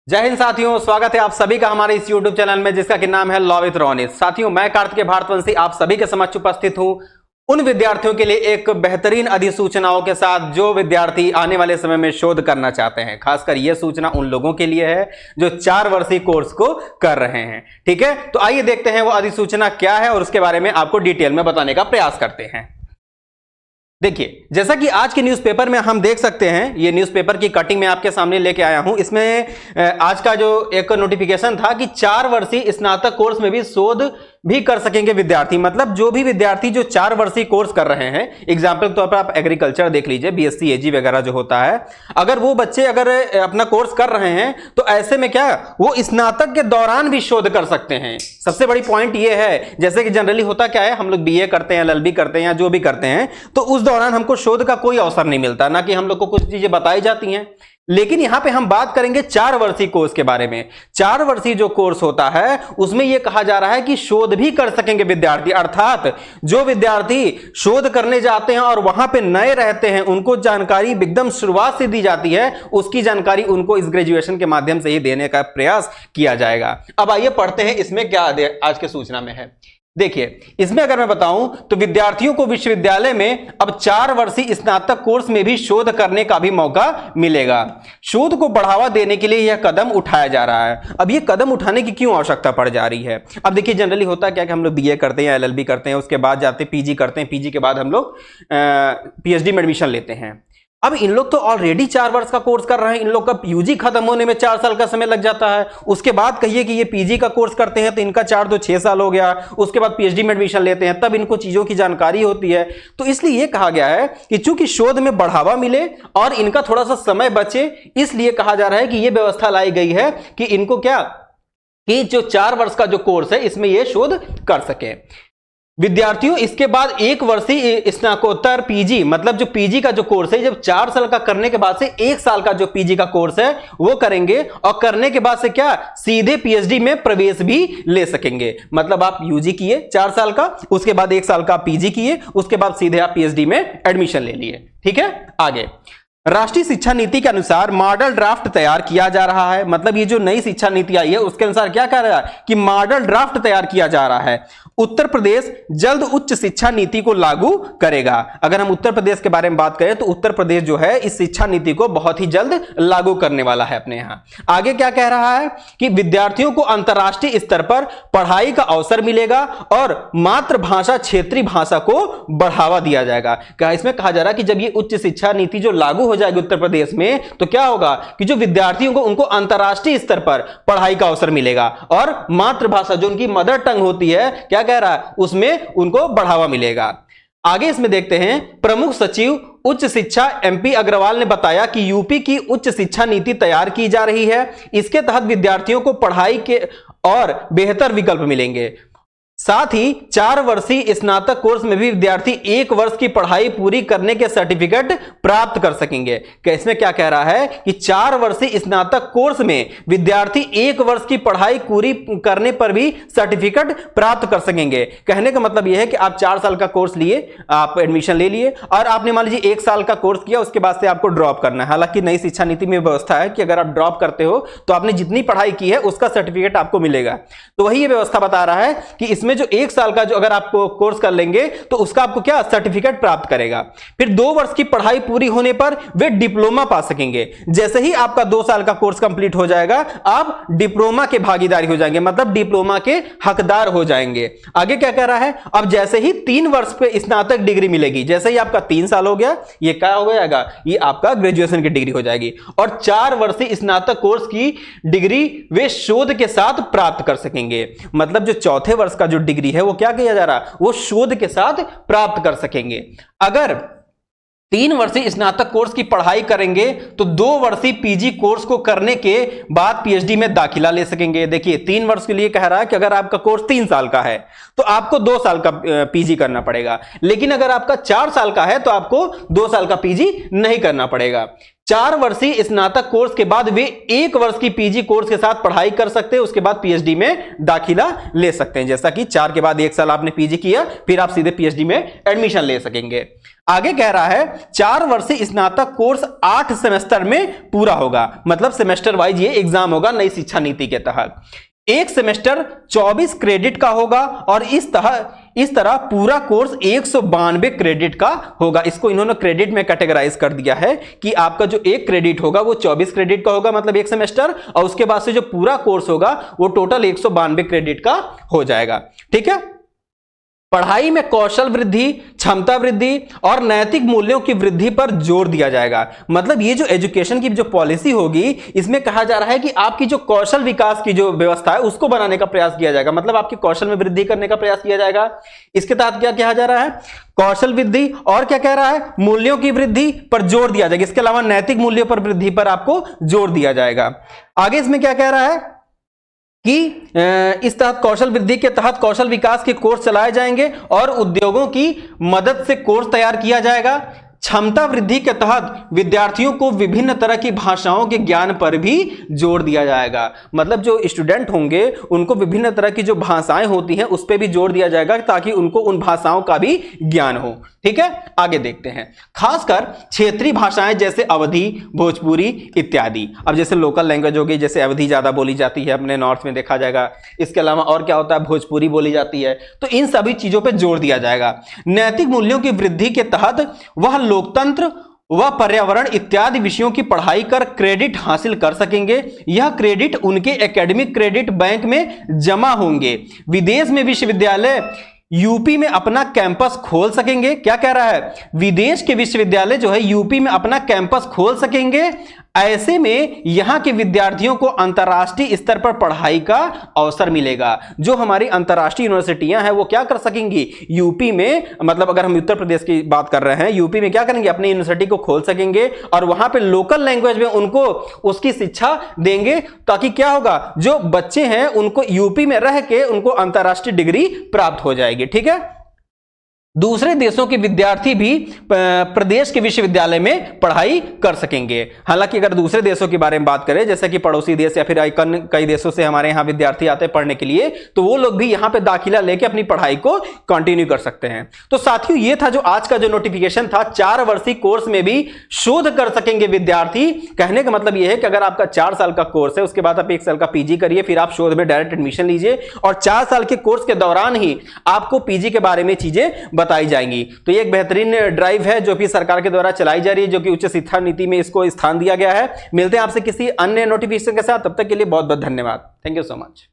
जय हिंद साथियों, स्वागत है आप सभी का हमारे इस YouTube चैनल में जिसका कि नाम है लॉ विद रोनित। साथियों, मैं कार्तिकेय भारतवंशी आप सभी के समक्ष उपस्थित हूं उन विद्यार्थियों के लिए एक बेहतरीन अधिसूचनाओं के साथ जो विद्यार्थी आने वाले समय में शोध करना चाहते हैं। खासकर यह सूचना उन लोगों के लिए है जो 4 वर्षीय कोर्स को कर रहे हैं। ठीक है, तो आइए देखते हैं वो अधिसूचना क्या है और उसके बारे में आपको डिटेल में बताने का प्रयास करते हैं। देखिए, जैसा कि आज के न्यूज़पेपर में हम देख सकते हैं, ये न्यूज़पेपर की कटिंग मैं आपके सामने लेके आया हूं। इसमें आज का जो एक नोटिफिकेशन था कि 4 वर्षीय स्नातक कोर्स में भी शोध भी कर सकेंगे विद्यार्थी। मतलब जो भी विद्यार्थी जो 4 वर्षीय कोर्स कर रहे हैं, एग्जाम्पल के तौर पर आप एग्रीकल्चर देख लीजिए, बीएससी एजी वगैरह जो होता है, अगर वो बच्चे अगर अपना कोर्स कर रहे हैं तो ऐसे में क्या वो स्नातक के दौरान भी शोध कर सकते हैं। सबसे बड़ी पॉइंट ये है, जैसे कि जनरली होता क्या है, हम लोग बीए करते हैं, एलएलबी करते हैं या जो भी करते हैं, तो उस दौरान हमको शोध का कोई अवसर नहीं मिलता, ना कि हम लोग को कुछ चीजें बताई जाती हैं। लेकिन यहां पे हम बात करेंगे 4 वर्षीय कोर्स के बारे में। 4 वर्षीय जो कोर्स होता है उसमें यह कहा जा रहा है कि शोध भी कर सकेंगे विद्यार्थी। अर्थात जो विद्यार्थी शोध करने जाते हैं और वहां पे नए रहते हैं, उनको जानकारी एकदम शुरुआत से दी जाती है, उसकी जानकारी उनको इस ग्रेजुएशन के माध्यम से ही देने का प्रयास किया जाएगा। अब आइए पढ़ते हैं इसमें क्या आज के सूचना में है। देखिए, इसमें अगर मैं बताऊं तो विद्यार्थियों को विश्वविद्यालय में अब 4 वर्षीय स्नातक कोर्स में भी शोध करने का भी मौका मिलेगा। शोध को बढ़ावा देने के लिए यह कदम उठाया जा रहा है। अब यह कदम उठाने की क्यों आवश्यकता पड़ जा रही है? अब देखिए, जनरली होता क्या कि हम लोग बीए करते हैं, एलएलबी करते हैं, उसके बाद जाते पीजी करते हैं, पीजी के बाद हम लोग पीएचडी में एडमिशन लेते हैं। अब इन लोग तो ऑलरेडी 4 वर्ष का कोर्स कर रहे हैं, इन लोग का यूजी खत्म होने में 4 साल का समय लग जाता है। उसके बाद कहिए कि ये पीजी का कोर्स करते हैं तो इनका 4 तो 6 साल हो गया। उसके बाद पीएचडी में एडमिशन लेते हैं, तब इनको चीजों की जानकारी होती है। तो इसलिए ये कहा गया है कि चूंकि शोध में बढ़ावा मिले और इनका थोड़ा सा समय बचे, इसलिए कहा जा रहा है कि यह व्यवस्था लाई गई है कि इनको क्या कि जो 4 वर्ष का जो कोर्स है इसमें यह शोध कर सके विद्यार्थियों। इसके बाद 1 वर्षीय स्नातकोत्तर पीजी, मतलब जो पीजी का जो कोर्स है, जब 4 साल का करने के बाद से 1 साल का जो पीजी का कोर्स है वो करेंगे और करने के बाद से क्या सीधे पीएचडी में प्रवेश भी ले सकेंगे। मतलब आप यूजी किए 4 साल का, उसके बाद 1 साल का पीजी किए, उसके बाद सीधे आप पीएचडी में एडमिशन ले लिए। ठीक है, आगे राष्ट्रीय शिक्षा नीति के अनुसार मॉडल ड्राफ्ट तैयार किया जा रहा है। मतलब ये जो नई शिक्षा नीति आई है उसके अनुसार क्या कर रहा है कि मॉडल ड्राफ्ट तैयार किया जा रहा है। उत्तर प्रदेश जल्द उच्च शिक्षा नीति को लागू करेगा। अगर हम उत्तर प्रदेश के बारे में बात करें तो उत्तर प्रदेश जो है इस शिक्षा नीति को बहुत ही जल्द लागू करने वाला है अपने यहां। आगे क्या कह रहा है कि विद्यार्थियों को अंतर्राष्ट्रीय स्तर पर पढ़ाई का अवसर मिलेगा और मातृभाषा क्षेत्रीय भाषा को बढ़ावा दिया जाएगा। क्या इसमें कहा जा रहा है कि जब ये उच्च शिक्षा नीति जो लागू हो जाएगी उत्तर प्रदेश में, तो क्या होगा कि जो विद्यार्थियों को उनको अंतर्राष्ट्रीय स्तर पर पढ़ाई का अवसर मिलेगा और मातृभाषा जो उनकी मदर टंग होती है, क्या कह रहा है, उसमें उनको बढ़ावा मिलेगा। आगे इसमें देखते हैं, प्रमुख सचिव उच्च शिक्षा एमपी अग्रवाल ने बताया कि यूपी की उच्च शिक्षा नीति तैयार की जा रही है। इसके तहत विद्यार्थियों को पढ़ाई के और बेहतर विकल्प मिलेंगे। साथ ही 4 वर्षीय स्नातक कोर्स में भी विद्यार्थी 1 वर्ष की पढ़ाई पूरी करने के सर्टिफिकेट प्राप्त कर सकेंगे। इसमें क्या कह रहा है कि 4 वर्षीय स्नातक कोर्स में विद्यार्थी 1 वर्ष की पढ़ाई पूरी करने पर भी सर्टिफिकेट प्राप्त कर सकेंगे। कहने का मतलब यह है कि आप 4 साल का कोर्स लिए, आप एडमिशन ले लिए और आपने मान लीजिए 1 साल का कोर्स किया, उसके बाद से आपको ड्रॉप करना है। हालांकि नई शिक्षा नीति में व्यवस्था है कि अगर आप ड्रॉप करते हो तो आपने जितनी पढ़ाई की है उसका सर्टिफिकेट आपको मिलेगा। तो वही ये व्यवस्था बता रहा है कि इसमें जो 1 साल का जो अगर आप कोर्स कर लेंगे तो उसका आपको क्या सर्टिफिकेट प्राप्त करेगा। फिर 2 वर्ष की पढ़ाई पूरी होने पर वे डिप्लोमा पा सकेंगे। जैसे ही आपका 2 साल का कोर्स कंप्लीट हो जाएगा, आप डिप्लोमा के भागीदारी हो जाएंगे, मतलब डिप्लोमा के हकदार हो जाएंगे। आगे क्या कह रहा है, अब जैसे ही 3 वर्ष पे स्नातक डिग्री मिलेगी, जैसे ही आपका 3 साल हो गया, ये क्या हो जाएगा, ये आपका ग्रेजुएशन की डिग्री हो जाएगी। और 4 वर्षीय स्नातक कोर्स की डिग्री वे शोध के साथ प्राप्त कर सकेंगे। मतलब जो चौथे वर्ष का जो डिग्री है वो क्या किया जा रहा है, वो शोध के साथ प्राप्त कर सकेंगे। अगर 3 वर्षीय स्नातक कोर्स की पढ़ाई करेंगे तो 2 वर्षीय पीजी कोर्स को करने के बाद पीएचडी में दाखिला ले सकेंगे। देखिए, 3 वर्ष के लिए कह रहा है कि अगर आपका कोर्स 3 साल का है तो आपको 2 साल का पीजी करना पड़ेगा, लेकिन अगर आपका 4 साल का है तो आपको 2 साल का पीजी नहीं करना पड़ेगा। 4 वर्षीय स्नातक कोर्स के बाद वे 1 वर्ष की पीजी कोर्स के साथ पढ़ाई कर सकते हैं, उसके बाद पीएचडी में दाखिला ले सकते हैं। जैसा कि 4 के बाद 1 साल आपने पीजी किया, फिर आप सीधे पीएचडी में एडमिशन ले सकेंगे। आगे कह रहा है 4 वर्षीय स्नातक कोर्स 8 सेमेस्टर में पूरा होगा, मतलब सेमेस्टर वाइज ये एग्जाम होगा नई शिक्षा नीति के तहत। एक सेमेस्टर 24 क्रेडिट का होगा और इस तरह पूरा कोर्स 192 क्रेडिट का होगा। इसको इन्होंने क्रेडिट में कैटेगराइज कर दिया है कि आपका जो एक क्रेडिट होगा वो 24 क्रेडिट का होगा, मतलब एक सेमेस्टर, और उसके बाद से जो पूरा कोर्स होगा वो टोटल 192 क्रेडिट का हो जाएगा। ठीक है। पढ़ाई में कौशल वृद्धि, क्षमता वृद्धि और नैतिक मूल्यों की वृद्धि पर जोर दिया जाएगा। मतलब ये जो एजुकेशन की जो पॉलिसी होगी, इसमें कहा जा रहा है कि आपकी जो कौशल विकास की जो व्यवस्था है उसको बनाने का प्रयास किया जाएगा, मतलब आपके कौशल में वृद्धि करने का प्रयास किया जाएगा। इसके तहत क्या कहा जा रहा है? कौशल वृद्धि, और क्या कह रहा है? मूल्यों की वृद्धि पर जोर दिया जाएगा। इसके अलावा नैतिक मूल्यों पर वृद्धि पर आपको जोर दिया जाएगा। आगे इसमें क्या कह रहा है कि इस तहत कौशल वृद्धि के तहत कौशल विकास के कोर्स चलाए जाएंगे और उद्योगों की मदद से कोर्स तैयार किया जाएगा। क्षमता वृद्धि के तहत विद्यार्थियों को विभिन्न तरह की भाषाओं के ज्ञान पर भी जोर दिया जाएगा। मतलब जो स्टूडेंट होंगे उनको विभिन्न तरह की जो भाषाएं होती हैं उस पर भी जोर दिया जाएगा ताकि उनको उन भाषाओं का भी ज्ञान हो। ठीक है, आगे देखते हैं। खासकर क्षेत्रीय भाषाएं जैसे अवधी, भोजपुरी इत्यादि। अब जैसे लोकल लैंग्वेज होगी, जैसे अवधी ज्यादा बोली जाती है अपने नॉर्थ में, देखा जाएगा। इसके अलावा और क्या होता है? भोजपुरी बोली जाती है। तो इन सभी चीजों पर जोर दिया जाएगा। नैतिक मूल्यों की वृद्धि के तहत वह लोकतंत्र व पर्यावरण इत्यादि विषयों की पढ़ाई कर क्रेडिट हासिल कर सकेंगे। यह क्रेडिट उनके एकेडमिक क्रेडिट बैंक में जमा होंगे। विदेश में विश्वविद्यालय यूपी में अपना कैंपस खोल सकेंगे। क्या कह रहा है? विदेश के विश्वविद्यालय जो है यूपी में अपना कैंपस खोल सकेंगे। ऐसे में यहां के विद्यार्थियों को अंतर्राष्ट्रीय स्तर पर पढ़ाई का अवसर मिलेगा। जो हमारी अंतर्राष्ट्रीय यूनिवर्सिटियां हैं वो क्या कर सकेंगी? यूपी में, मतलब अगर हम उत्तर प्रदेश की बात कर रहे हैं, यूपी में क्या करेंगे? अपनी यूनिवर्सिटी को खोल सकेंगे और वहां पे लोकल लैंग्वेज में उनको उसकी शिक्षा देंगे, ताकि क्या होगा? जो बच्चे हैं उनको यूपी में रह के उनको अंतर्राष्ट्रीय डिग्री प्राप्त हो जाएगी। ठीक है। दूसरे देशों के विद्यार्थी भी प्रदेश के विश्वविद्यालय में पढ़ाई कर सकेंगे। हालांकि अगर दूसरे देशों के बारे में बात करें, जैसे कि पड़ोसी देश या फिर कई देशों से हमारे यहाँ विद्यार्थी आते हैं पढ़ने के लिए, तो वो लोग भी यहाँ पे दाखिला लेके अपनी पढ़ाई को कंटिन्यू कर सकते हैं। तो साथियों, ये था जो आज का जो नोटिफिकेशन था। 4 वर्षीय कोर्स में भी शोध कर सकेंगे विद्यार्थी। कहने का मतलब यह है कि अगर आपका 4 साल का कोर्स है, उसके बाद आप 1 साल का पीजी करिए, फिर आप शोध में डायरेक्ट एडमिशन लीजिए, और 4 साल के कोर्स के दौरान ही आपको पीजी के बारे में चीजें बताई जाएंगी। तो ये एक बेहतरीन ड्राइव है जो कि सरकार के द्वारा चलाई जा रही है, जो कि उच्च शिक्षा नीति में इसको स्थान दिया गया है। मिलते हैं आपसे किसी अन्य नोटिफिकेशन के साथ, तब तक के लिए बहुत बहुत धन्यवाद। Thank you so much.